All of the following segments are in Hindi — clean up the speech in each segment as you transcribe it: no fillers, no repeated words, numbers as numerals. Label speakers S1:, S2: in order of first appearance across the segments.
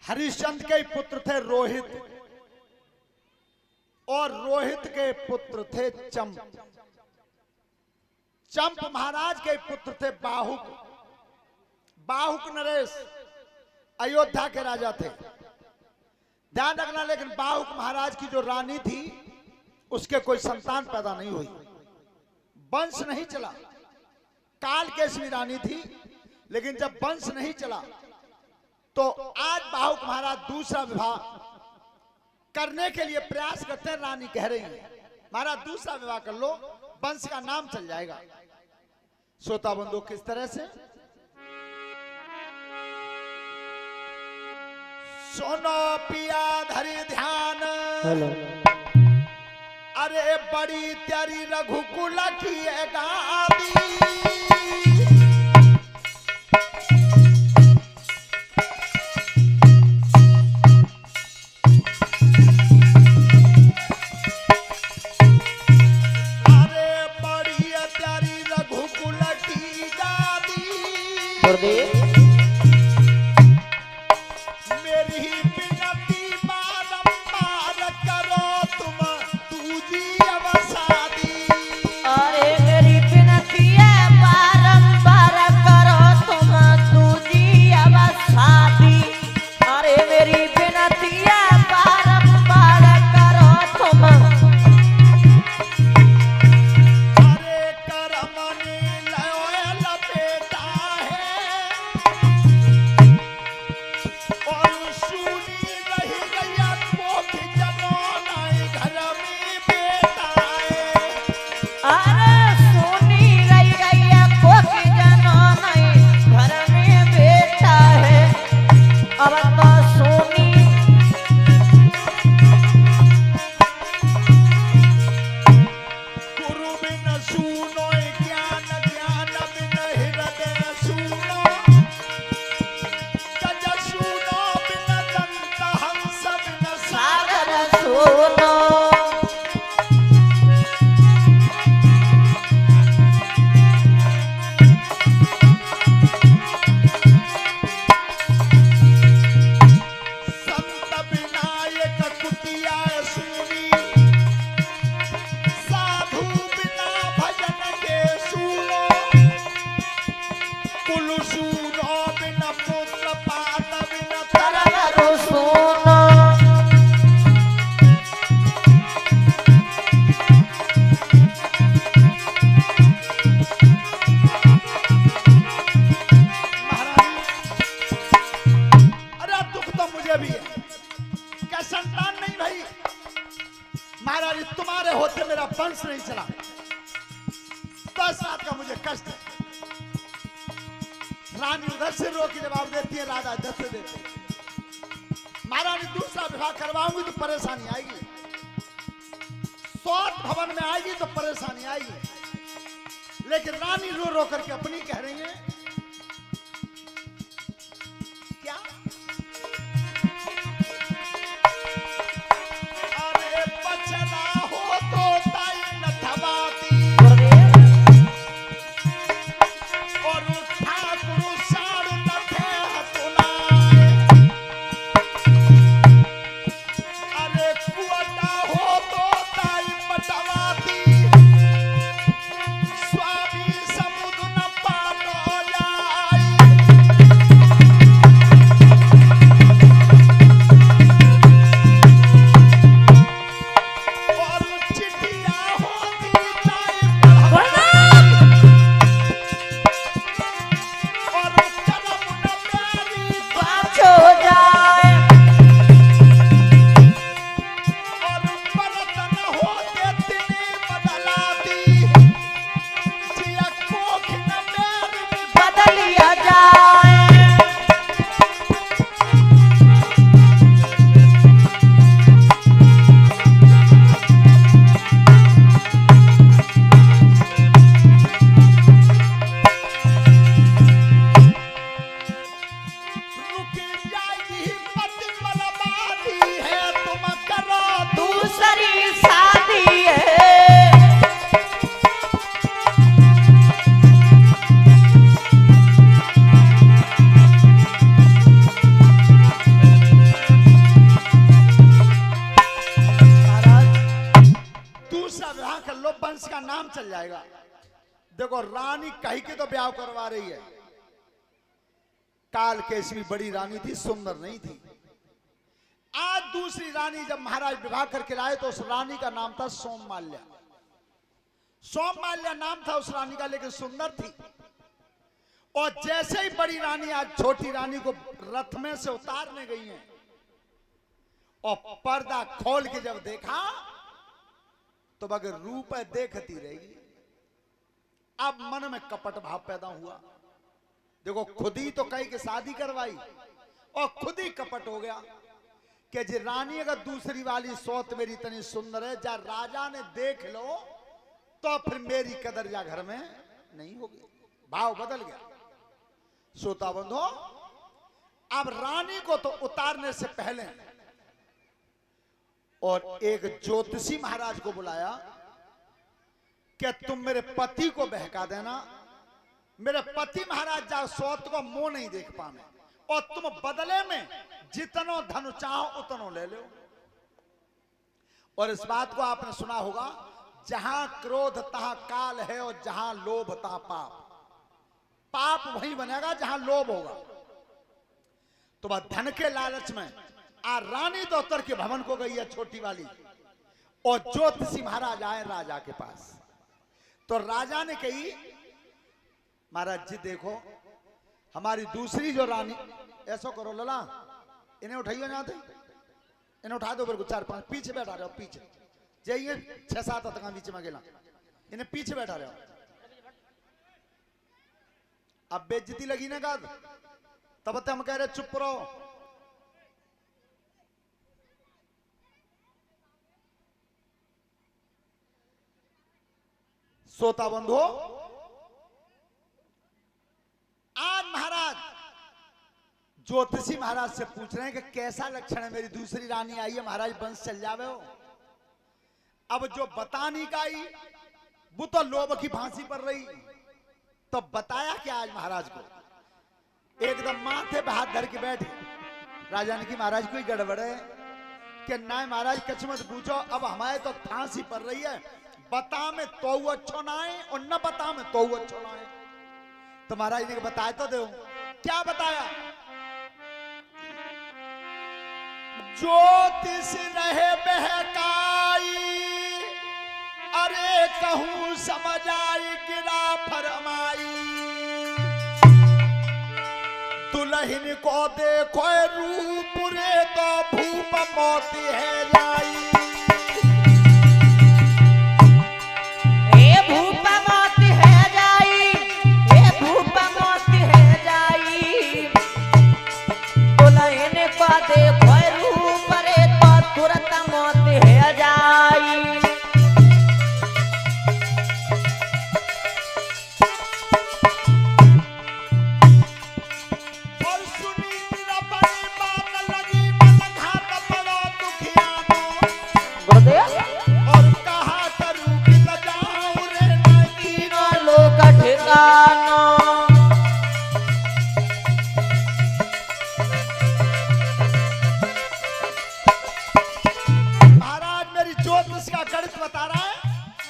S1: हरिश्चंद्र के पुत्र थे रोहित और रोहित के पुत्र थे चंप। चंप महाराज के पुत्र थे बाहुक। बाहुक नरेश अयोध्या के राजा थे। ध्यान रखना, लेकिन बाहुक महाराज की जो रानी थी उसके कोई संतान पैदा नहीं हुई, वंश नहीं चला। काल केसवी रानी थी, लेकिन जब वंश नहीं चला तो आज बाहुक महाराज दूसरा विवाह करने के लिए प्रयास करते हैं। रानी कह रही है महाराज दूसरा विवाह कर लो, वंश का नाम चल जाएगा। श्रोता बंधु किस तरह से सुनो पिया धरि ध्यान, अरे बड़ी त्यारी रघुकुल की गादी। मेरी विनती बारंबार करो तुम तुझी अवसादी।
S2: अरे मेरी विनती बारंबार करो तुम तुझी अवसादी। अरे मेरी विनती बारंबार करो तुम।
S1: अरे करमनी लयोल बेटा है और सुनी रही गया कोख जमाना घर में बेटा है।
S2: अरे सोनी रही गई कोक जनो नहीं घर में बेटा है। अब तो सोनी
S1: गुरु बिन सुनो ज्ञान, ज्ञान बिन हृदय सुनो। गज सुनो बिन दंत हंस बिन सागर।
S2: सागर सोनो।
S1: संत विनायक कुटिया सुनी, साधु बिना भजन के सुनो। कुल सुनो बिन पुत्र पात बिन तरग।
S2: सागर सोनो।
S1: अरे दुख तो मुझे भी है, क्या संतान नहीं भाई। महाराज तुम्हारे होते मेरा वंश नहीं चला, 10 रात का मुझे कष्ट है। रानी उधर से रो के जवाब देती है, राजा इधर से देते हैं। महारानी दूसरा विवाह करवाऊंगी तो परेशानी आएगी, सौत भवन में आएगी तो परेशानी आएगी। लेकिन रानी रो रो करके अपनी कह रही है क्या, अरे बचना हो तो ताई न थवाती और ठाकुर साड़ न थे हतुनाए। अरे कुआटा हो तो ताई पटवाती, स्वामी समुद्र न पाटो जाएगा। देखो रानी कहीं के तो ब्याह करवा रही है। काल केसवी बड़ी रानी थी, सुंदर नहीं थी। आज दूसरी रानी जब महाराज विवाह करके लाए तो उस रानी का नाम था सोममाल्या। सोममाल्या नाम था उस रानी का, लेकिन सुंदर थी। और जैसे ही बड़ी रानी आज छोटी रानी को रथ में से उतारने गई हैं और पर्दा खोल के जब देखा तो बगैर रूप देखती रहेगी। अब मन में कपट भाव पैदा हुआ। देखो खुद ही तो कई के शादी करवाई और खुद ही कपट हो गया कि जी रानी अगर दूसरी वाली सौत मेरी इतनी सुंदर है, जा राजा ने देख लो तो फिर मेरी कदर जा घर में नहीं होगी। भाव बदल गया। श्रोता बंधो, अब रानी को तो उतारने से पहले और एक ज्योतिषी महाराज को बुलाया कि तुम मेरे पति को बहका देना। मेरे पति महाराज जा सौत को मुंह नहीं देख पाने और तुम बदले में जितनो धन चाहो उतनो ले लो। और इस बात को आपने सुना होगा, जहां क्रोध तहां काल है और जहां लोभ तहां पाप। पाप वही बनेगा जहां लोभ होगा। तो वह धन के लालच में आ रानी तो उत्तर के भवन को गई है छोटी वाली, और ज्योतिषी महाराज आए राजा के पास। तो राजा ने कही, महाराज जी देखो हमारी दूसरी जो रानी, ऐसा करो लला इन्हें उठाइए, जाते इन्हें उठा दो, मेरे को 4-5 पीछे बैठा रहे हो, पीछे जाइए 6-7 तक बीच में गेला, इन्हें पीछे बैठा रहे हो। अब बेइज्जती लगी ना गाद, तब तक हम कह रहे चुप रहो। श्रोता बंधु, आज महाराज ज्योतिषी महाराज से पूछ रहे हैं कि कैसा लक्षण है, मेरी दूसरी रानी आई है महाराज, वंश चल जावे हो। अब जो बतानी का आई वो तो लोभ की फांसी पर रही। तो बताया क्या आज महाराज को, एकदम माथे पे हाथ धर के बैठे। राजा ने की महाराज कोई गड़बड़ है कि ना महाराज, कछ मत पूछो, अब हमारे तो फांसी पर रही है। बता में तो अच्छो ना है और न बता में तो अच्छो ना है। तो महाराज ने बताया तो दो, क्या बताया? ज्योतिष रहे बहकाई, अरे कहूं समझ आई गिरा फरमाई। दुल्हन को देखो रूप रे तो भूप मोती है जाई।
S2: देखो रूप रे तो तुरंत मौत है जाई।
S1: और सुनी रबनी बात लगी मन घात बड़ा दुखियानो।
S2: गुरुदेव
S1: और कहा करूं कि जाऊं रे तीनों
S2: लोक ठिकानो।
S1: बता रहा है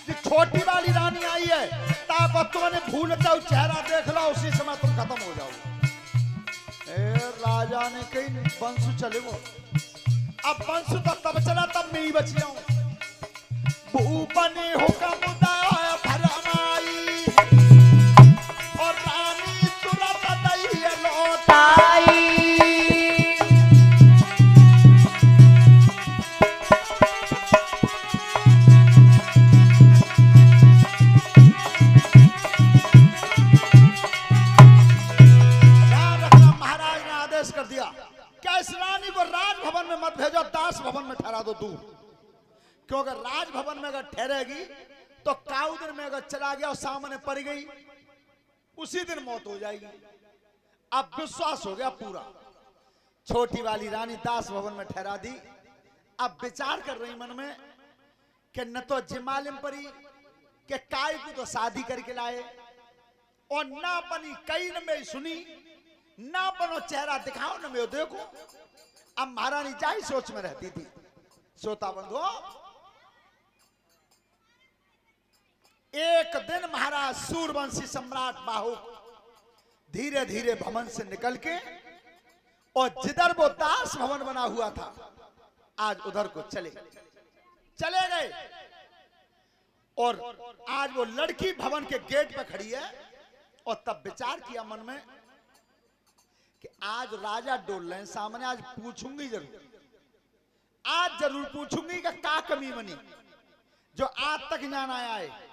S1: कि छोटी वाली रानी आई है, ताकि तुमने भूल जाओ, चेहरा देख लो, उसी समय तुम खत्म हो जाओगे। राजा ने कही बंसु चले वो। अब बंसु तो तब चला तब मैं ही बच जाऊं। भूपने हुक्म दाया फरमाई और रानी तुरंत दई लौटाई। राजभवन में मत भेजो, दास भवन में ठहरा दो दूर। क्योंकि राजभवन में अगर ठहरेगी तो काउदर में अगर चला गया और सामने पड़ गई, उसी दिन मौत हो जाएगी। अब विश्वास हो गया पूरा। छोटी वाली रानी दास भवन में ठहरा दी। अब विचार कर रही मन में कि न तो जिमालिम परी कि काय को तो शादी करके लाए, और ना अपनी कई न में सुनी, ना अपनो चेहरा दिखाओ न मैं देखो। अब महारानी जाई सोच में रहती थी। श्रोता बंधु, एक दिन महाराज सूर्यवंशी सम्राट बाहुक धीरे धीरे भवन से निकल के और जिधर वो दास भवन बना हुआ था आज उधर को चले गए। और आज वो लड़की भवन के गेट पे खड़ी है और तब विचार किया मन में कि आज राजा डोल रहे हैं सामने, आज पूछूंगी जरूर, आज जरूर पूछूंगी कि क्या कमी बनी जो आज तक ज्ञान आया है।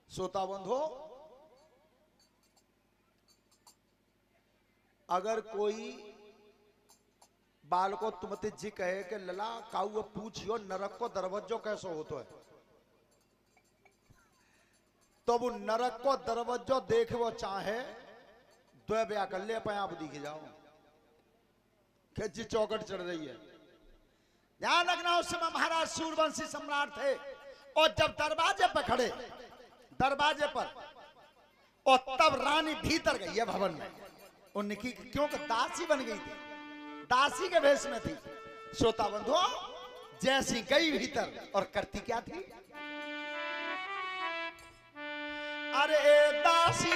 S1: श्रोता बंधो, अगर कोई बाल को तुमते जी कहे कि लला काऊ पूछियो नरक को दरवाजो कैसो होतो है, तो वो नरक को दरवाजो देख वो चाहे तो ब्याह कर ले पाए आप दिख जाओ खेची चौकट चढ़ रही है। ध्यान रखना उस समय महाराज सूर्यवंशी सम्राट थे और जब दरवाजे पर खड़े, दरवाजे पर, और तब रानी भीतर गई है भवन में। उनकी क्योंकि दासी बन गई थी, दासी के भेष में थी। श्रोता बंधुओं, जैसी गई भीतर और करती क्या थी, अरे दासी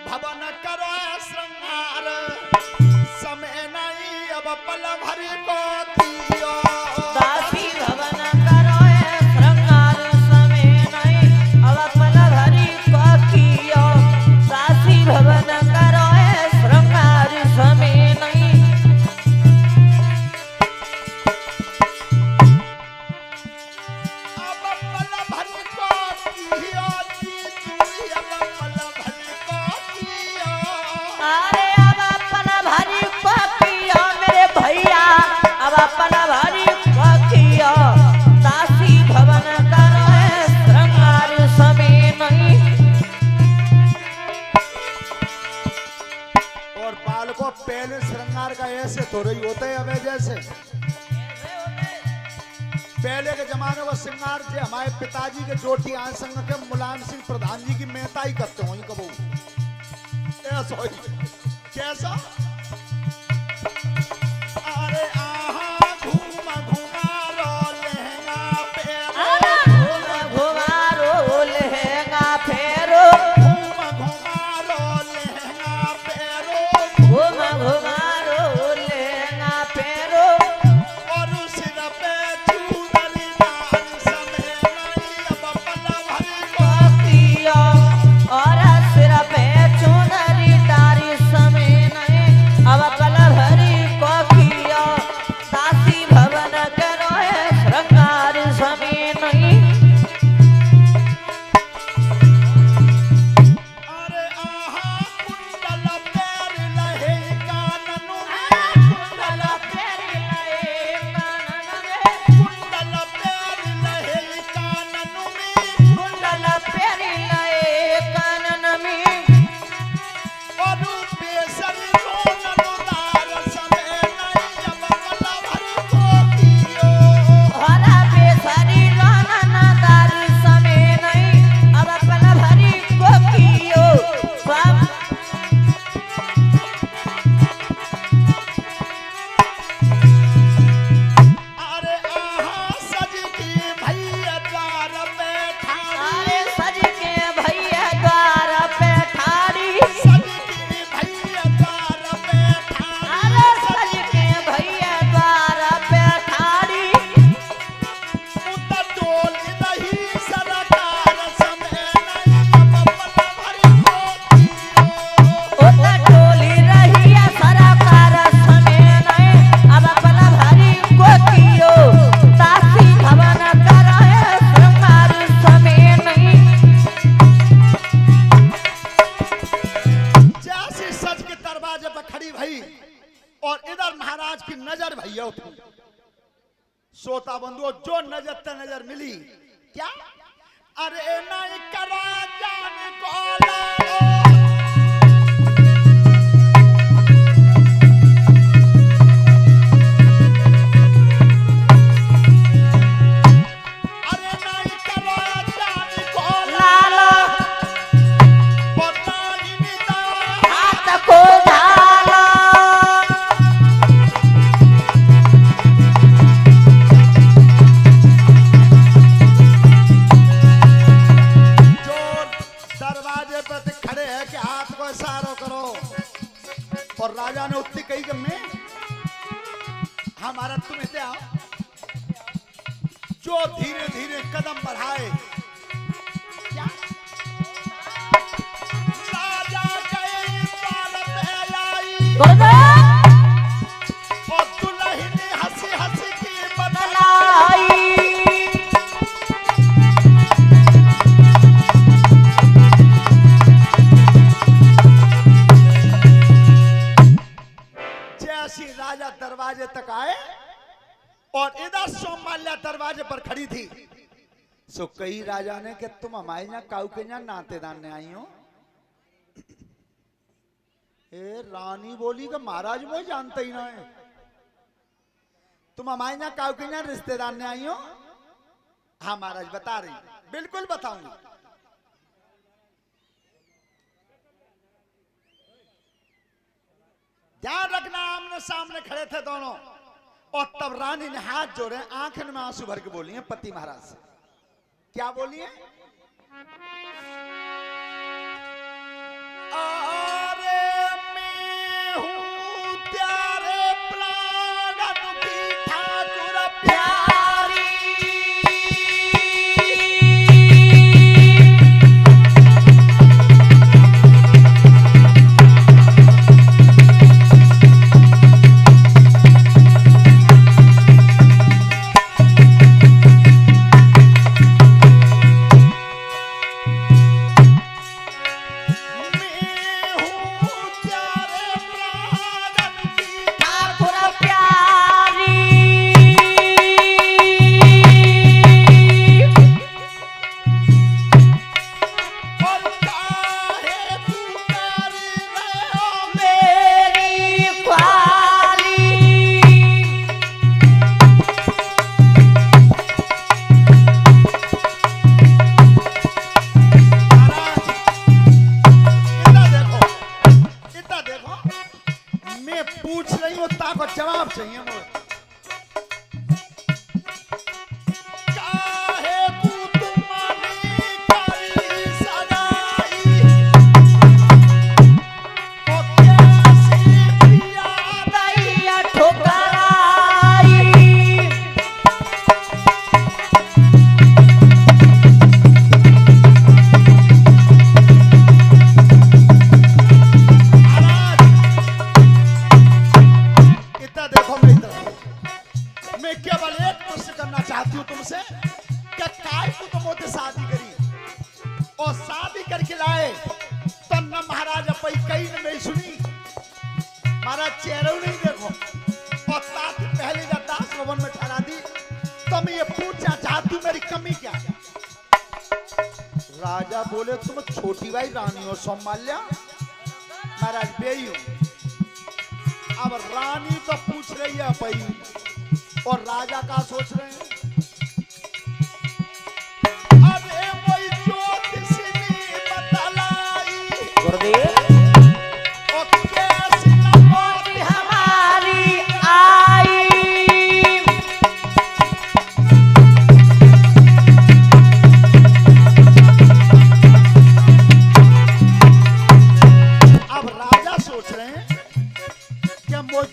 S1: भवन करो श्रृंगार, समय नहीं अब पल भर को दियो।
S2: दासी भवन करो श्रृंगार, समय नहीं अब पल भर को कियो। दासी भवन करो श्रृंगार, समय नहीं।
S1: अब पल भर को दियो, अब पल भर को दियो।
S2: अरे अब पल भर को कियो मेरे भैया, अब पल भर को कियो। दासी भवन करो श्रृंगार, समय नहीं।
S1: और बाल को पहले श्रृंगार का ऐसे थोड़ा ही होता है हमें जैसे पहले के जमाने को श्रृंगार से हमारे पिताजी के जोटी आसंग के मुलायम सिंह प्रधान जी की मेहता ही करते हो कबू ऐसा ही कैसा। अरे आहा घूम घुमा रो लहंगा पेरो,
S2: घूम घुमा रो लहंगा फेरो,
S1: घूम घुमा रो लहंगा पेरो,
S2: घूम घुमा रो लहंगा फेरो।
S1: और सिर पे चूनरी डाल समय नहीं अब पल भर को
S2: कियो और सिर पे चुनरी डारी, समय नहीं अब पल भरी को कियो। दासी भवन करो श्रृंगार, समय नहीं।
S1: अरे आहा कुंडल पैर लहे कानन में,
S2: कुंडल पैर लए कानन में,
S1: कुंडल पैर लहे कानन में,
S2: कुंडल पैर लए कानन में।
S1: और बेसर रोनन दार समय नहीं अब पल भर को कियो।
S2: हरा बेसरी राननदार, समय नहीं अब पल भरी को कियो। सब
S1: अरे आहा सज की भैया द्वार पे ठाड़ी,
S2: अरे सज के भैया द्वार पे ठाड़ी,
S1: सज की भैया द्वार पे ठाड़ी,
S2: अरे सज के भैया द्वार पे ठाड़ी।
S1: उतर डोल रही सरकार समय नहीं अब पल भर को कियो।
S2: ओता टोली रही सरकार, समय नहीं अब पल भरी को कियो। दासी भवन करो श्रृंगार, समय नहीं।
S1: जैसी सज के दरवाजे पर खड़ी भई और इधर महाराज की नजर भैया उठी। श्रोता बंधुओं, जो नजर ते नजर मिली क्या, अरे नहीं करा जान को लाओ, अरे नहीं करा जान को
S2: लालो
S1: पता नहीं दा
S2: हाथ को झालो,
S1: राजा ने उत्ती कही कि मैं हमारा तुम इतने आओ। जो धीरे धीरे कदम बढ़ाए, क्या राजा गए बाल में आई और दुल्हन हंसी हंसी की बदलाई। जैसी राजा दरवाजे तक आए और इधर सोमाल्या दरवाजे पर खड़ी थी, सो कई राजा ने कि तुम हमारे यहाँ काऊ के यहाँ नातेदार ने आई हो। ए रानी बोली कि महाराज मुझे जानते ही ना है, तुम हमारे यहाँ काऊ के यहाँ रिश्तेदार ने आई हो। हाँ महाराज बता रही, बिल्कुल बताऊंगी। ध्यान रखना, आमने सामने खड़े थे दोनों और तब रानी ने हाथ जोड़े, आंखों में आंसू भर के बोली है पति महाराज से। क्या बोली है? अरे मैं हूँ प्यारे प्राण की ठाकुर प्यारी। जवाब चाहिए मुझे। राजा बोले तुम छोटी भाई रानी हो सोमाल्या, महाराज बेई हूं। अब रानी तो पूछ रही है भाई और राजा का सोच रहे हैं। अरे वही ज्योतिषी ने बतलाई गुरुदेव और कैसी नौबत हमारी आई।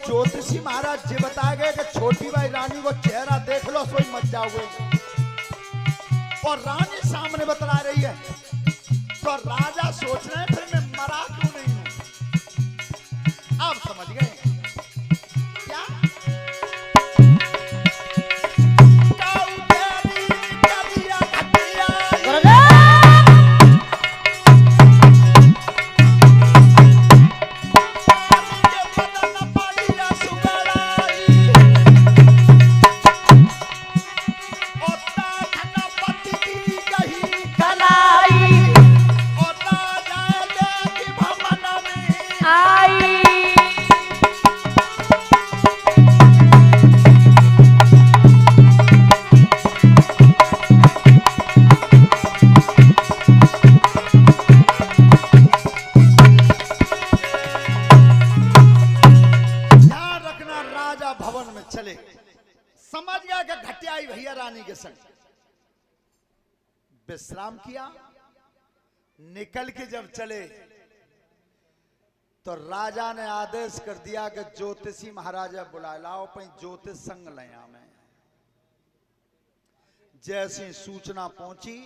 S1: ज्योतिषी महाराज जी बताए गए कि छोटी भाई रानी को चेहरा देख लो सोई मत जाओगे, और रानी सामने बतला रही है। तो राजा सोच रहे हैं फिर मैं मरा क्यों नहीं हूं। आप समझ गए क्या? समझ गया कि घटियाई भैया रानी के संग विश्राम किया। निकल के जब चले तो राजा ने आदेश कर दिया कि ज्योतिषी महाराजा बुला लाओ अपनी ज्योतिष संग लया में। जैसी सूचना पहुंची